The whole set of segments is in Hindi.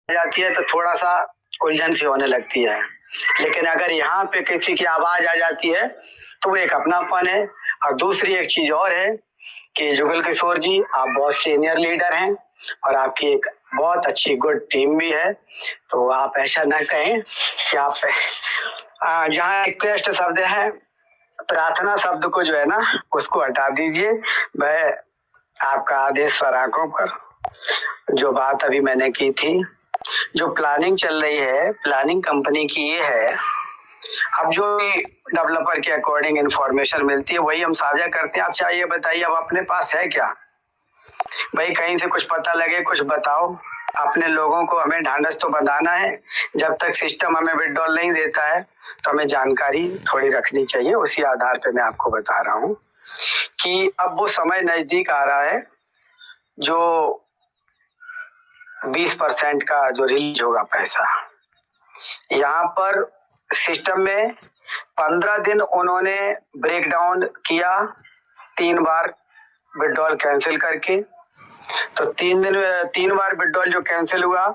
जाती है तो थोड़ा सा उलझन सी होने लगती है, लेकिन अगर यहाँ पे किसी की आवाज आ जाती है तो वो एक अपनापन है। और दूसरी एक चीज और है कि जुगल किशोर जी, आप बहुत सीनियर लीडर हैं और आपकी एक बहुत अच्छी गुड टीम भी है, तो आप ऐसा ना कहें कि आप जहाँ रिक्वेस्ट शब्द है, प्रार्थना शब्द को जो है ना उसको हटा दीजिए। वह आपका आदेश सर आंखों पर। जो बात अभी मैंने की थी, जो प्लानिंग चल रही है, प्लानिंग कंपनी की ये है, अब जो डेवलपर के अकॉर्डिंग इंफॉर्मेशन मिलती है वही हम साझा करते हैं। अच्छा ये बताइए, अब अपने पास है क्या भाई? कहीं से कुछ पता लगे, कुछ बताओ। अपने लोगों को हमें ढांढस तो बंधाना है। जब तक सिस्टम हमें विड्रॉल नहीं देता है तो हमें जानकारी थोड़ी रखनी चाहिए। उसी आधार पे मैं आपको बता रहा हूँ कि अब वो समय नजदीक आ रहा है जो 20% का जो रिलीज होगा पैसा। यहाँ पर सिस्टम में 15 दिन उन्होंने ब्रेकडाउन किया, 3 बार विड्रॉल कैंसिल करके। तो 3 बार विड्रॉल जो कैंसिल हुआ,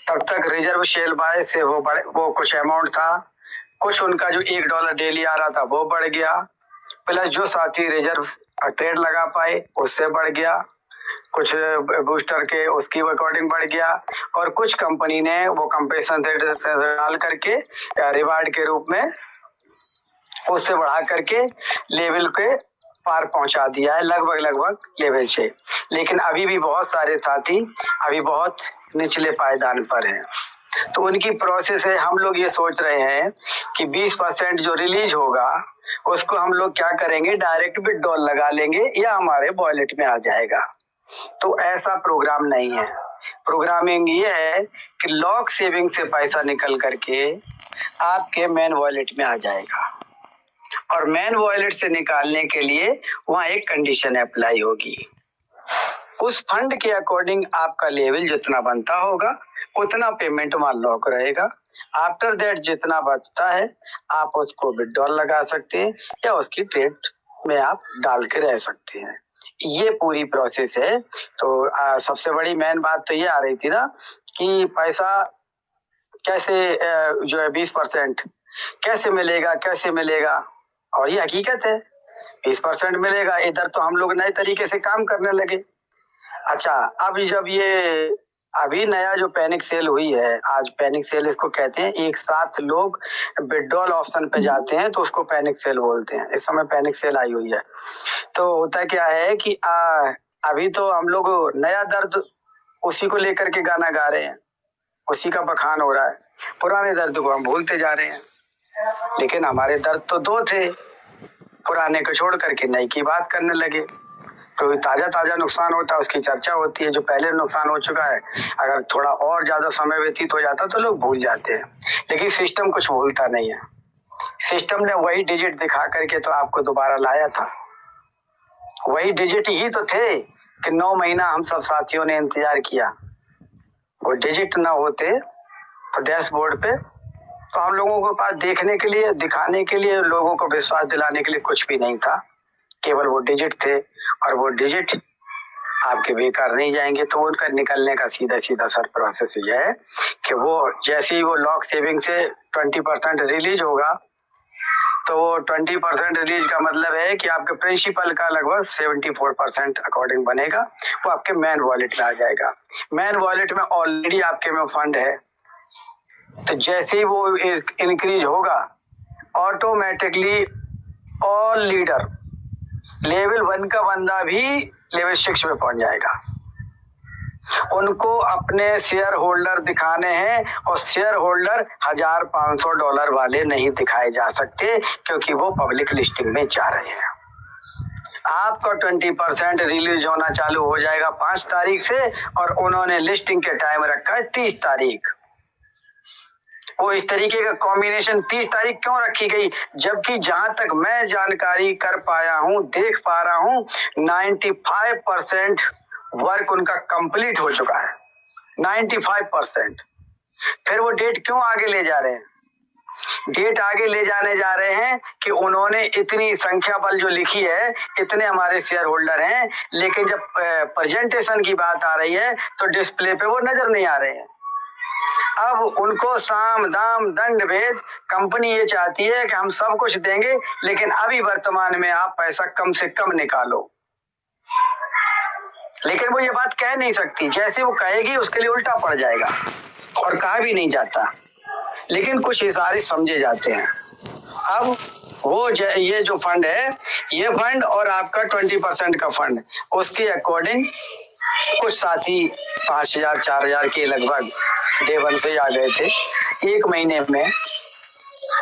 तब तक रिजर्व शेल बाय से वो कुछ अमाउंट था, कुछ उनका जो $1 डेली आ रहा था वो बढ़ गया, प्लस जो साथी रिजर्व ट्रेड लगा पाए उससे बढ़ गया, कुछ बूस्टर के उसकी अकॉर्डिंग बढ़ गया, और कुछ कंपनी ने वो कंपेशन से डाल करके रिवार्ड के रूप में उससे बढ़ा करके लेवल के पार पहुंचा दिया है, लगभग लेवल से। लेकिन अभी भी बहुत सारे साथी अभी बहुत निचले पायदान पर हैं, तो उनकी प्रोसेस है। हम लोग ये सोच रहे हैं कि 20% जो रिलीज होगा उसको हम लोग क्या करेंगे, डायरेक्ट विड्रॉल लगा लेंगे या हमारे वॉलेट में आ जाएगा। तो ऐसा प्रोग्राम नहीं है। प्रोग्रामिंग ये है कि लॉक सेविंग से पैसा निकल करके आपके मेन वॉलेट में आ जाएगा, और मेन वॉलेट से निकालने के लिए वहां एक कंडीशन अप्लाई होगी। उस फंड के अकॉर्डिंग आपका लेवल जितना बनता होगा उतना पेमेंट वहां लॉक रहेगा। आफ्टर दैट जितना बचता है आप उसको विड्रॉल लगा सकते हैं या उसकी ट्रेड में आप डाल के रह सकते हैं। ये पूरी प्रोसेस है। तो सबसे बड़ी मेन बात तो ये आ रही थी ना कि पैसा कैसे जो है 20% कैसे मिलेगा, और ये हकीकत है 20% मिलेगा। इधर तो हम लोग नए तरीके से काम करने लगे। अच्छा, अब जब ये अभी नया जो पैनिक सेल हुई है, आज पैनिक सेल इसको कहते हैं, एक साथ लोग विड्रॉल ऑप्शन पे जाते हैं तो उसको पैनिक सेल बोलते हैं। इस समय पैनिक सेल आई हुई है। तो होता क्या है कि अभी तो हम लोग नया दर्द उसी को लेकर के गाना गा रहे हैं, उसी का बखान हो रहा है। पुराने दर्द को हम भूलते जा रहे हैं, लेकिन हमारे दर्द तो 2 थे, पुराने को छोड़ करके नई की बात करने लगे। तो ताजा नुकसान होता है उसकी चर्चा होती है। जो पहले नुकसान हो चुका है, अगर थोड़ा और ज्यादा समय व्यतीत हो जाता तो लोग भूल जाते हैं, लेकिन सिस्टम कुछ भूलता नहीं है। सिस्टम ने वही डिजिट दिखा करके तो आपको दोबारा लाया था। वही डिजिट ही तो थे कि 9 महीना हम सब साथियों ने इंतजार किया। वो डिजिट ना होते तो डैशबोर्ड पे तो हम लोगों के पास देखने के लिए, दिखाने के लिए, लोगों को विश्वास दिलाने के लिए कुछ भी नहीं था, केवल वो डिजिट थे। और वो डिजिट आपके बेकार नहीं जाएंगे। तो उनका निकलने का सीधा सर प्रोसेस ये है कि वो जैसे ही वो लॉक सेविंग से 20% रिलीज होगा, तो वो 20% रिलीज का मतलब है कि आपके प्रिंसिपल का लगभग 74% अकॉर्डिंग बनेगा, वो आपके मेन वॉलेट में आ जाएगा। मेन वॉलेट में ऑलरेडी आपके में फंड है, तो जैसे ही वो इंक्रीज होगा ऑटोमेटिकली ऑल लीडर लेवल 1 का बंदा भी लेवल 6 में पहुंच जाएगा। उनको अपने शेयर होल्डर दिखाने हैं, और शेयर होल्डर $1500 वाले नहीं दिखाए जा सकते, क्योंकि वो पब्लिक लिस्टिंग में जा रहे हैं। आपका 20% रिलीज होना चालू हो जाएगा 5 तारीख से, और उन्होंने लिस्टिंग के टाइम रखा है 30 तारीख। वो इस तरीके का कॉम्बिनेशन 30 तारीख क्यों रखी गई, जबकि जहां तक मैं जानकारी कर पाया हूं, देख पा रहा हूं, 95% वर्क उनका कंप्लीट हो चुका है। 95%। फिर वो डेट क्यों आगे ले जा रहे हैं? डेट आगे ले जाने जा रहे हैं कि उन्होंने इतनी संख्या बल जो लिखी है, इतने हमारे शेयर होल्डर हैं, लेकिन जब प्रेजेंटेशन की बात आ रही है तो डिस्प्ले पे वो नजर नहीं आ रहे हैं। अब उनको साम दाम दंड भेद कंपनी ये चाहती है कि हम सब कुछ देंगे, लेकिन अभी वर्तमान में आप पैसा कम से कम निकालो। लेकिन वो ये बात कह नहीं सकती, जैसे वो कहेगी उसके लिए उल्टा पड़ जाएगा और कहा भी नहीं जाता, लेकिन कुछ इशारे समझे जाते हैं। अब वो ये जो फंड है, ये फंड और आपका 20% का फंड, उसके अकॉर्डिंग कुछ साथी 5,000 4,000 के लगभग डे वन से आ गए थे। एक महीने में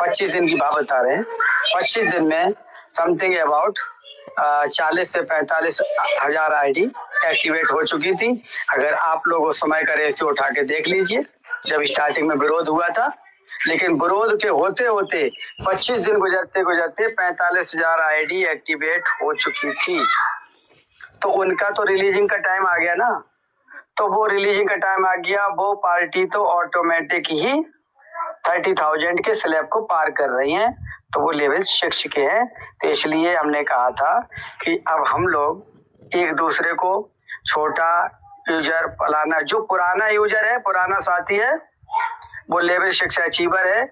25 दिन की बात बता रहे हैं, 25 दिन में समथिंग अबाउट 40 से 45 हजार आईडी एक्टिवेट हो चुकी थी। अगर आप लोग उस समय का रेशियो उठा के देख लीजिए, जब स्टार्टिंग में विरोध हुआ था, लेकिन विरोध के होते होते 25 दिन गुजरते गुजरते 45,000 आईडी एक्टिवेट हो चुकी थी। तो उनका तो रिलीजिंग का टाइम आ गया ना, तो वो रिलीजिंग का टाइम आ गया, वो पार्टी तो ऑटोमेटिक ही 30,000 के स्लैब को पार कर रही हैं, तो वो लेवल 6 के हैं। तो इसलिए हमने कहा था कि अब हम लोग एक दूसरे को छोटा यूजर फलाना, जो पुराना यूजर है, पुराना साथी है, वो लेवल 6 अचीवर है,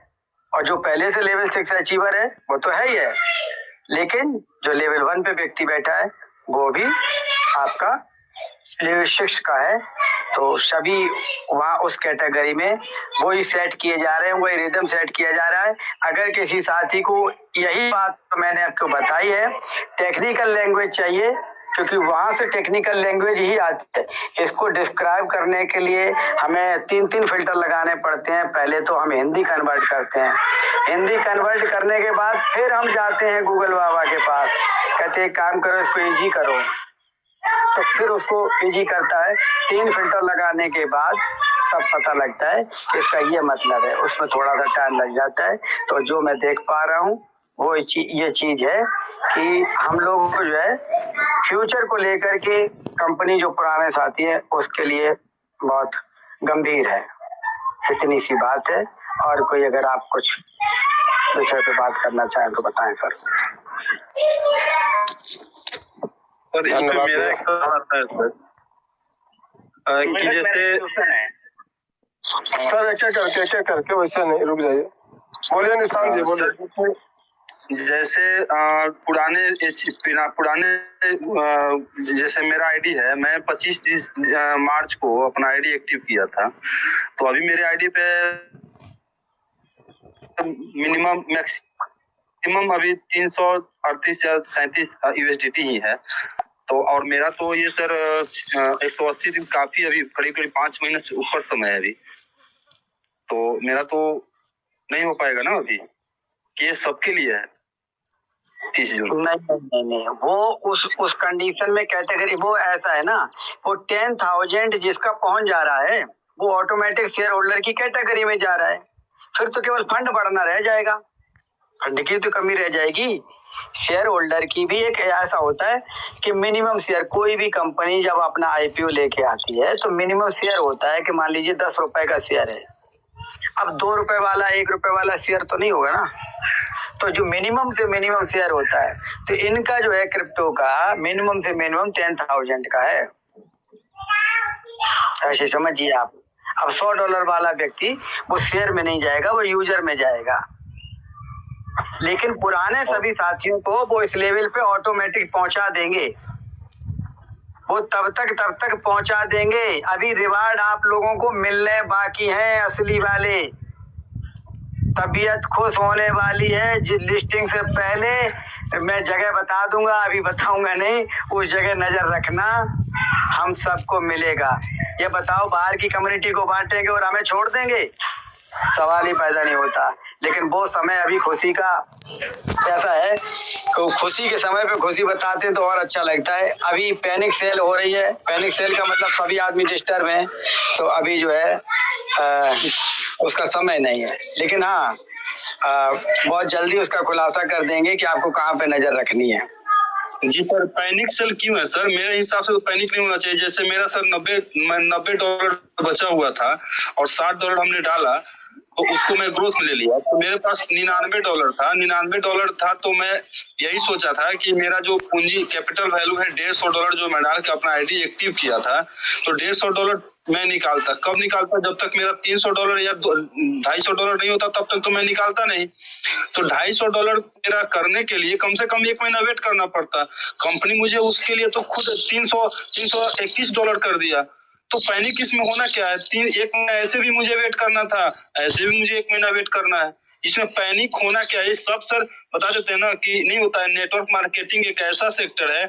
और जो पहले से लेवल 6 अचीवर है वो तो है ही है, लेकिन जो लेवल 1 पे व्यक्ति बैठा है वो भी आपका लेवल 6 का है। तो सभी वहाँ उस कैटेगरी में वही सेट किए जा रहे हैं, वही रिदम सेट किया जा रहा है। अगर किसी साथी को, यही बात तो मैंने आपको बताई है, टेक्निकल लैंग्वेज चाहिए, क्योंकि वहां से टेक्निकल लैंग्वेज ही आती है। इसको डिस्क्राइब करने के लिए हमें 3 फिल्टर लगाने पड़ते हैं। पहले तो हम हिंदी कन्वर्ट करते हैं, हिंदी कन्वर्ट करने के बाद फिर हम जाते हैं गूगल बाबा के पास, कहते हैं काम करो, इसको इजी करो, तो फिर उसको इजी करता है। 3 फिल्टर लगाने के बाद तब पता लगता है इसका ये मतलब है, उसमें थोड़ा सा टाइम लग जाता है। तो जो मैं देख पा रहा हूँ वो ये चीज है कि हम लोग को जो है फ्यूचर को लेकर के कंपनी जो पुराने साथी है उसके लिए बहुत गंभीर है। इतनी सी बात है, और कोई अगर आप कुछ विषय पे बात करना चाहें तो बताएं सर। धन्यवाद। मेरा एक सवाल आता है सर कि जैसे सर क्या करके वैसे नहीं, रुक जाइए, बोलिए निशान जी, बोलिए। जैसे पुराने जैसे मेरा आईडी है, मैं 25 मार्च को अपना आईडी एक्टिव किया था, तो अभी मेरे आईडी पे मिनिमम मैक्सिमम अभी 338 या 37 USDT ही है। तो और मेरा तो ये सर 180 दिन काफी, अभी करीब 5 महीने से ऊपर समय है अभी, तो मेरा तो नहीं हो पाएगा ना अभी, कि ये सबके लिए है 30 जून? नहीं, वो उस कंडीशन में कैटेगरी, वो ऐसा है ना, वो 10,000 जिसका पहुंच जा रहा है वो ऑटोमेटिक शेयर होल्डर की कैटेगरी में जा रहा है। फिर तो केवल फंड बढ़ना रह जाएगा, फंड की तो कमी रह जाएगी। शेयर होल्डर की भी एक ऐसा होता है कि मिनिमम शेयर, कोई भी कंपनी जब अपना आईपीओ लेके आती है तो मिनिमम शेयर होता है कि मान लीजिए 10 रुपए का शेयर है, अब 2 रुपए वाला 1 रुपए वाला शेयर तो नहीं होगा ना, तो जो मिनिमम से मिनिमम शेयर होता है, तो इनका जो है क्रिप्टो का मिनिमम से मिनिमम 10,000 का है, ऐसे समझिए आप। अब $100 वाला व्यक्ति वो शेयर में नहीं जाएगा, वो यूजर में जाएगा, लेकिन पुराने सभी साथियों को वो इस लेवल पे ऑटोमेटिक पहुंचा देंगे, वो तब तक पहुंचा देंगे। अभी रिवार्ड आप लोगों को मिलने बाकी हैं, असली वाले। तबीयत खुश होने वाली है, लिस्टिंग से पहले मैं जगह बता दूंगा, अभी बताऊंगा नहीं, उस जगह नजर रखना, हम सबको मिलेगा। ये बताओ, बाहर की कम्युनिटी को बांटेंगे और हमें छोड़ देंगे? सवाल ही पैदा नहीं होता। लेकिन वो समय अभी खुशी का ऐसा है कि खुशी के समय पे खुशी बताते हैं तो और अच्छा लगता है। अभी पैनिक सेल हो रही है, पैनिक सेल का मतलब सभी आदमी डिस्टर्ब हैं, तो अभी जो है उसका समय नहीं है, लेकिन हाँ बहुत जल्दी उसका खुलासा कर देंगे कि आपको कहाँ पे नजर रखनी है। जी सर, पैनिक सेल क्यों है सर? मेरे हिसाब से तो पैनिक नहीं होना चाहिए। जैसे मेरा सर $90 बचा हुआ था और $60 हमने डाला, तो उसको मैं ग्रोथ में ले लिया, तो मेरे पास $99 था, तो मैं यही सोचा था कि मेरा जो पूंजी कैपिटल वैल्यू है $150 जो मैं डाल के अपना आईडी एक्टिव किया था, तो $150 मैं निकालता। कब निकालता? जब तक मेरा $300 या $250 नहीं होता तब तक तो मैं निकालता नहीं। तो $250 मेरा करने के लिए कम से कम 1 महीना वेट करना पड़ता। कंपनी मुझे उसके लिए तो खुद $321 कर दिया। तो पैनिक इसमें होना क्या है? 1 महीना ऐसे भी मुझे वेट करना था, ऐसे भी मुझे 1 महीना वेट करना है। इसमें पैनिक होना क्या है? सब सर बता देते हैं ना कि नहीं होता है। नेटवर्क मार्केटिंग एक ऐसा सेक्टर है,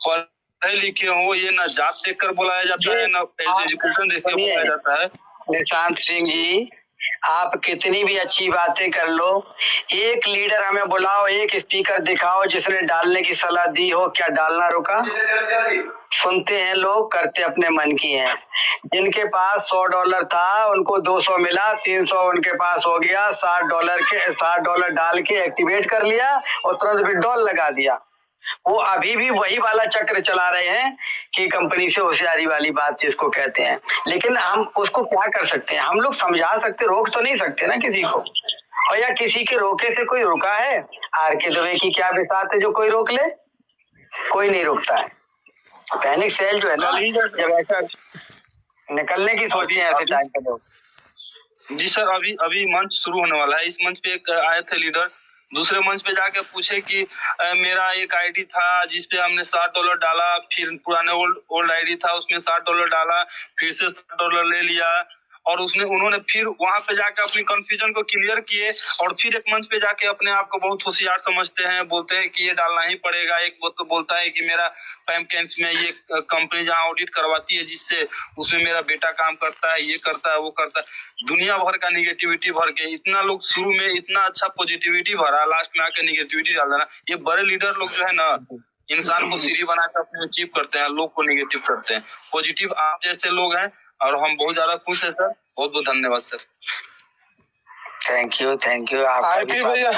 पढ़े लिखे हो, ये ना जात देखकर बुलाया जाता है, ना एजुकेशन देख कर बुलाया जाता है। निशांत सिंह जी, आप कितनी भी अच्छी बातें कर लो, एक लीडर हमें बुलाओ, एक स्पीकर दिखाओ जिसने डालने की सलाह दी हो। क्या डालना रुका? सुनते हैं लोग, करते अपने मन की हैं। जिनके पास $100 था उनको 200 मिला, 300 उनके पास हो गया, $60 डाल के एक्टिवेट कर लिया और तुरंत विड्रॉल लगा दिया। वो अभी भी वही वाला चक्र चला रहे हैं कि कंपनी से होशियारी वाली बात जिसको कहते हैं। लेकिन हम उसको क्या कर सकते हैं? हम लोग समझा सकते, रोक तो नहीं सकते ना किसी को। और या किसी के रोके से कोई रुका है? आर.के. दुबे की क्या बिसात है जो कोई रोक ले? कोई नहीं रोकता है। पैनिक सेल जो है ना, जब ऐसा निकलने की सोचते हैं ऐसे टाइम पे लोग। जी सर, अभी मंच शुरू होने वाला है। इस मंच पे एक आए थे लीडर, दूसरे मंच पे जाके पूछे कि मेरा एक आईडी था जिसपे हमने $60 डाला, फिर पुराने ओल्ड आईडी था उसमें $60 डाला, फिर से $60 ले लिया, और उन्होंने फिर वहां पे जाके अपनी कंफ्यूजन को क्लियर किए, और फिर एक मंच पे जाके अपने आप को बहुत होशियार समझते हैं, बोलते हैं कि ये डालना ही पड़ेगा। एक तो बोलता है कि मेरा पैमकेंस में ये कंपनी जहाँ ऑडिट करवाती है जिससे, उसमें मेरा बेटा काम करता है, ये करता है, वो करता है। दुनिया भर का निगेटिविटी भर के, इतना लोग शुरू में इतना अच्छा पॉजिटिविटी भरा, लास्ट में आके निगेटिविटी डाल देना। ये बड़े लीडर लोग जो है ना, इंसान को सीढ़ी बनाकर अपने अचीव करते हैं, लोग को निगेटिव करते हैं। पॉजिटिव आप जैसे लोग हैं और हम बहुत ज्यादा खुश है सर। बहुत बहुत धन्यवाद सर। Thank you. आईपी भैया